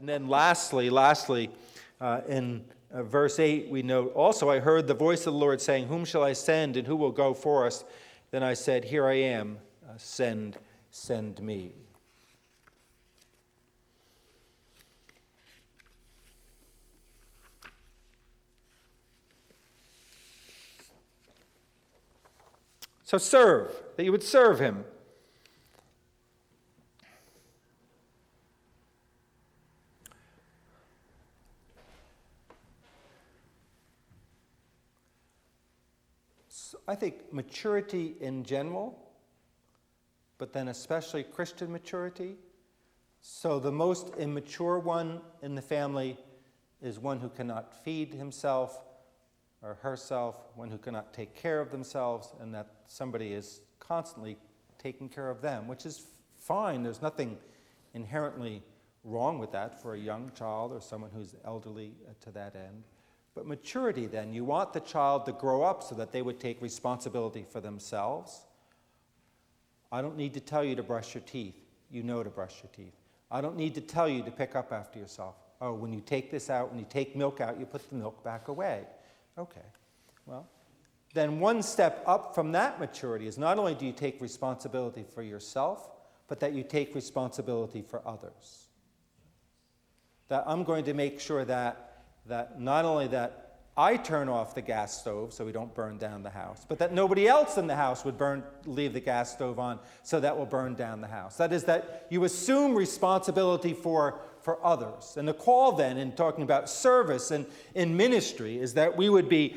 And then lastly, in verse 8, we note, also I heard the voice of the Lord saying, whom shall I send, and who will go for us? Then I said, here I am, send me. So serve, that you would serve him. So I think maturity in general, but then especially Christian maturity. So the most immature one in the family is one who cannot feed himself or herself, one who cannot take care of themselves, and that somebody is constantly taking care of them, which is fine. There's nothing inherently wrong with that for a young child or someone who's elderly to that end. But maturity then, you want the child to grow up so that they would take responsibility for themselves. I don't need to tell you to brush your teeth. You know to brush your teeth. I don't need to tell you to pick up after yourself. Oh, when you take this out, when you take milk out, you put the milk back away. Okay, well, then one step up from that maturity is not only do you take responsibility for yourself, but that you take responsibility for others. That I'm going to make sure that not only that I turn off the gas stove so we don't burn down the house, but that nobody else in the house would leave the gas stove on so that will burn down the house. That is, that you assume responsibility for others. And the call then in talking about service and in ministry is that we would be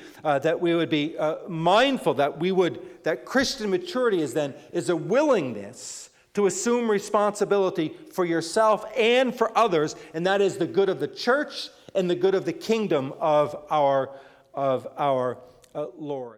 mindful that Christian maturity is a willingness to assume responsibility for yourself and for others, and that is the good of the church and the good of the kingdom of our Lord.